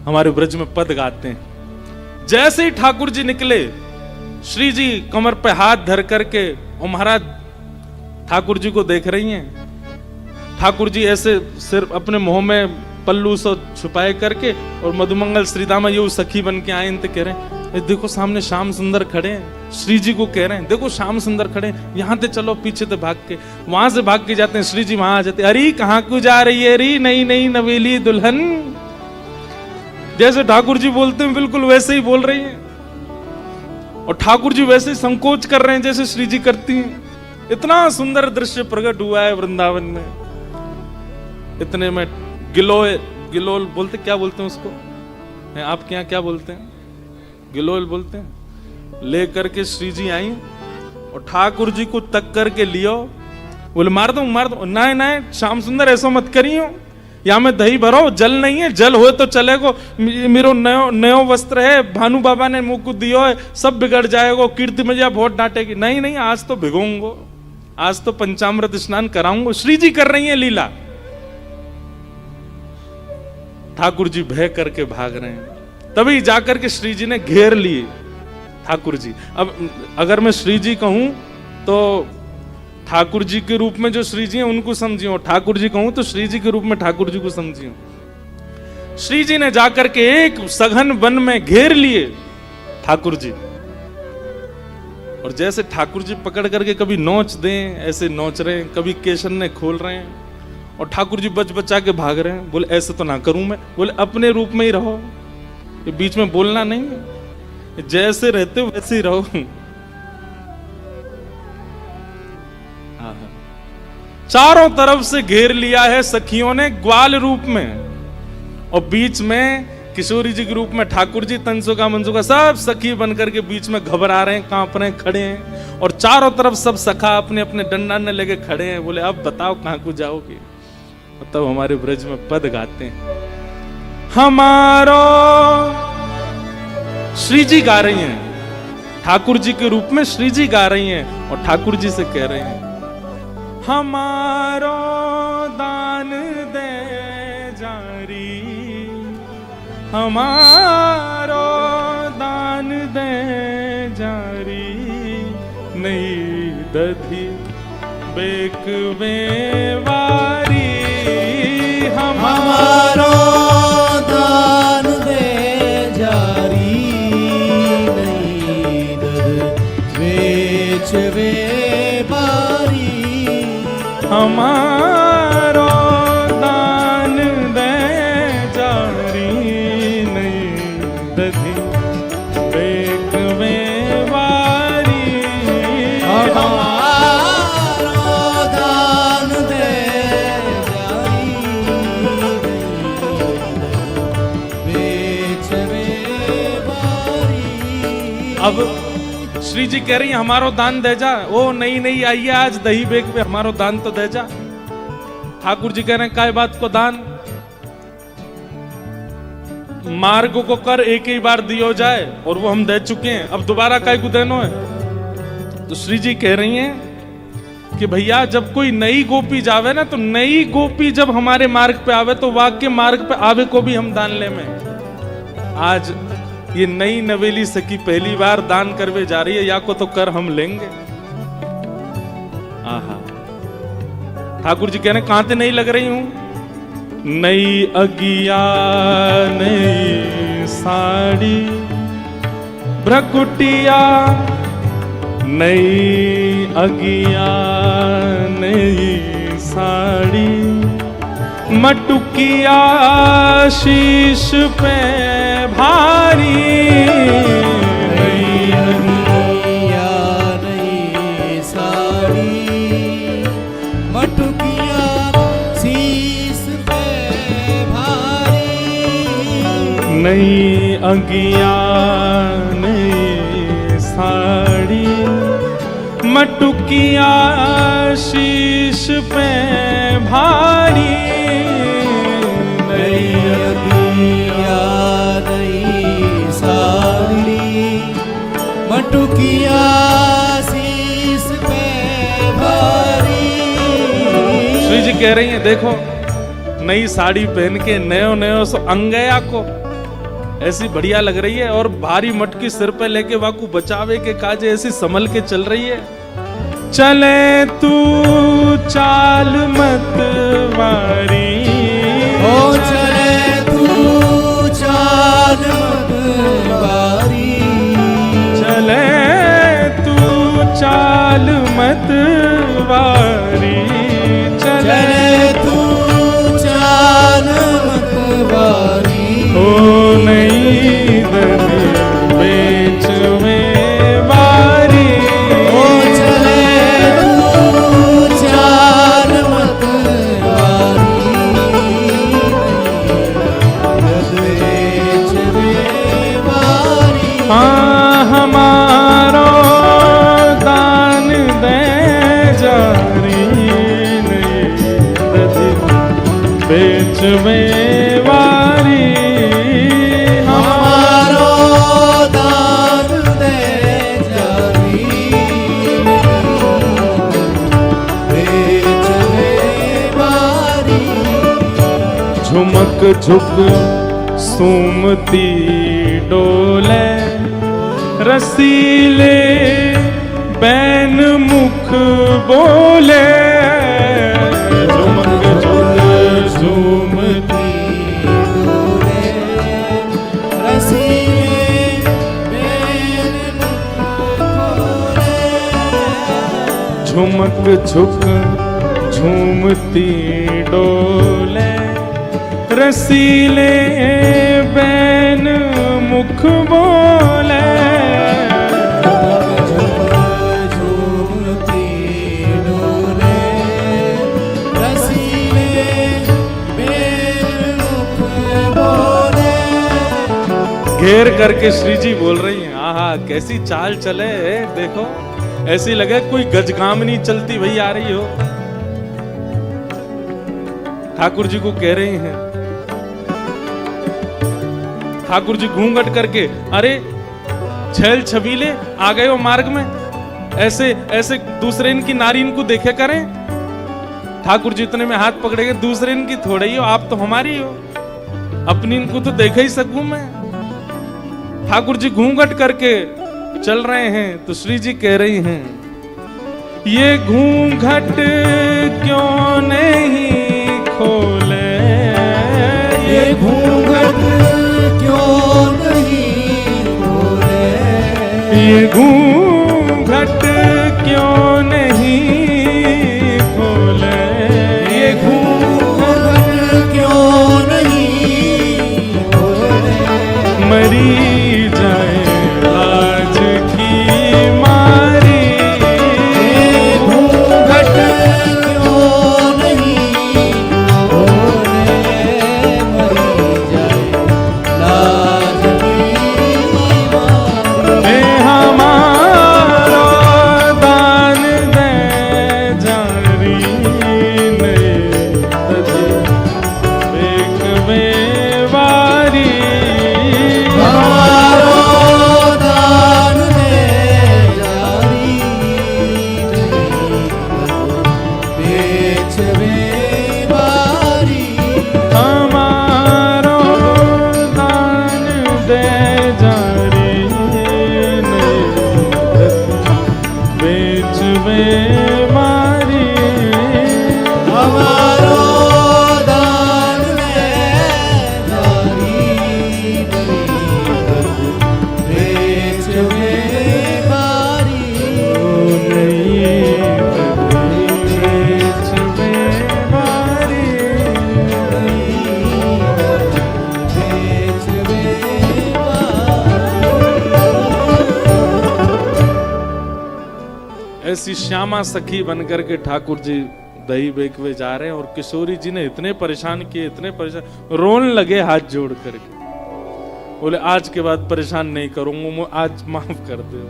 हमारे ब्रज में पद गाते हैं। जैसे ही ठाकुर जी निकले, श्री जी कमर पे हाथ धर करके और महाराज ठाकुर जी को देख रही हैं। ठाकुर जी ऐसे सिर्फ अपने मुंह में पल्लू सो छुपाए करके और मधुमंगल श्रीदामा ये सखी बन के आए तो कह रहे हैं देखो सामने श्याम सुंदर खड़े हैं। श्री जी को कह रहे हैं देखो श्याम सुंदर खड़े हैं, यहाँ से चलो, पीछे से भाग के, वहां से भाग के जाते हैं। श्री जी वहां आ जाते, अरे कहाँ को जा रही है अरे नई नई नवेली दुल्हन। जैसे ठाकुर जी बोलते हैं बिल्कुल वैसे ही बोल रही हैं, और ठाकुर जी वैसे ही संकोच कर रहे हैं जैसे श्री जी करती हैं। इतना सुंदर दृश्य प्रकट हुआ है वृंदावन में। इतने में गिलोल बोलते, क्या बोलते हैं उसको, आपके यहाँ क्या बोलते हैं, गिलोल बोलते हैं, लेकर के श्री जी आई और ठाकुर जी को तक करके लियो। बोले मार दो ना ना श्याम सुंदर ऐसा मत करियो, या में दही भरो, जल नहीं है, जल हो तो चलेगो, मेरो नयो वस्त्र है, भानु बाबा ने मुंह को दियो है, सब बिगड़ जाएगो, कीर्ति मजा बहुत डांटेगी। नहीं नहीं आज तो भिगोंगो, आज तो पंचामृत स्नान कराऊंगो। श्री जी कर रही है लीला। ठाकुर जी भय करके भाग रहे हैं। तभी जाकर के श्री जी ने घेर लिए ठाकुर जी। अब अगर मैं श्री जी कहूं तो ठाकुर जी के रूप में जो श्री जी हैं उनको समझियो, ठाकुर जी कहूं तो श्री जी के रूप में ठाकुर जी को समझियो। श्री जी ने जाकर के एक सघन वन में घेर लिए ठाकुर जी, और जैसे ठाकुर जी पकड़ करके कभी नोच दें ऐसे नोच रहे हैं, कभी केशन ने खोल रहे हैं, और ठाकुर जी बच बचा के भाग रहे हैं। बोले ऐसे तो ना करूं मैं, बोले अपने रूप में ही रहो, ये बीच में बोलना नहीं, जैसे रहते हो वैसे ही रहो। चारों तरफ से घेर लिया है सखियों ने ग्वाल रूप में, और बीच में किशोरी जी के रूप में ठाकुर जी, तंसुका मनसुका सब सखी बनकर के बीच में घबरा रहे हैं, कांप रहे हैं, खड़े हैं, और चारों तरफ सब सखा अपने अपने डंडा ने लेके खड़े हैं। बोले अब बताओ कहां को जाओगे। तब हमारे ब्रज में पद गाते हैं, हमारो श्री जी गा रही हैं, ठाकुर जी के रूप में श्री जी गा रही हैं, और ठाकुर जी से कह रहे हैं हमारो दान दे जारी, हमारो दान दे जारी, नहीं दधी बेक बेवारी, हमारो दान दे जारी, नहीं दध बेच बेवारी, हमारो दान दे जारी, नहीं दधी बेक बेवारी, अब श्री जी कह रही है हमारो दान दे जा। ओ नहीं नहीं आइए आज दही बेक पे हमारो दान तो दे जा। ठाकुर जी कह रहे हैं काय बात को दान, मार्ग को कर एक ही बार दियो जाए, और वो हम दे चुके हैं, अब दोबारा काय को देनो है। तो श्री जी कह रही हैं कि भैया जब कोई नई गोपी जावे ना, तो नई गोपी जब हमारे मार्ग पे आवे तो वाक्य मार्ग पे आवे को भी हम दान ले में। आज ये नई नवेली सखी पहली बार दान करवे जा रही है, या को तो कर हम लेंगे। आहा, ठाकुर जी कहने कहां से नहीं लग रही हूं, नई अगिया नई साड़ी भ्रकुटिया, नई अगिया नई साड़ी, मटुकिया शीश पे भारी, नई अगिया नई साड़ी, मटुकिया शीश पे भारी, नई अगिया नई साड़ी, मटुकिया शीश पे भारी, नई अगिया नई साड़ी, मटुकिया शीश पे भारी। श्री जी कह रही हैं देखो नई साड़ी पहन के नयो नयो सो अंगया को ऐसी बढ़िया लग रही है, और भारी मटकी सिर पे लेके वाकू बचावे के काजे ऐसी संभल के चल रही है। चले तू चाल मत वारी, ओ चले तू चाल मत वारी, चले तू चाल मत वारी, चले तू चाल मत वारी, ओ नहीं दे बेच में वारी, ओ चले तू चाल मत वारी, बेच में वारी। हाँ हमारो दान दे जारी, नहीं दे बेच में वारी, हमारो दान दे जारी, बेच में वारी। झुमक झुक सुमती डोले, रसीले बैन मुख बोले, झुमक झुक झूमती डोले, रसीले बैन मुख बोले, झुमक झुक झूमती डोले, रसीले बैन मुख बोले, झूमती डोले, रसीले बैन मुख बोले। घेर करके श्री जी बोल रही हैं, आहा कैसी चाल चले, देखो ऐसी लगे कोई गजगामनी चलती वही आ रही हो। ठाकुर जी को कह रही हैं, ठाकुर जी घूंघट करके, अरे छैल छबीले आ गए हो मार्ग में, ऐसे ऐसे दूसरे इनकी नारी इनको देखे करें। ठाकुर जी इतने में हाथ पकड़ेंगे, दूसरे इनकी थोड़े ही हो, आप तो हमारी हो, अपनी इनको तो देख ही सकूं मैं। ठाकुर जी घूंघट करके चल रहे हैं, तो श्री जी कह रही हैं, ये घूंघट क्यों नहीं खोले, ये घूंघट क्यों नहीं खोले, ये घूंघट क्यों नहीं खोले, ये घूंघट क्यों नहीं खोले, मरी जाए लाज की मारी, ये घूंघट क्यों नहीं खोले, मरी जाए लाज की मारी। हे हमारा दान दे जारी, नहीं दे बेक में वारी, हमारो दान दे जारी, बेच में वारी। हमारो दान दे जारी, नहीं बेच में मारी, हमारो दान दे जारी, बेच में वारी। नहीं बेच में मारी। बेच में ऐसी श्यामा सखी बनकर के ठाकुर जी दही बेकवे जा रहे हैं, और किशोरी जी ने इतने परेशान किए, इतने परेशान, रोने लगे हाथ जोड़ करके, बोले आज के बाद परेशान नहीं करूंगा, आज माफ कर दो।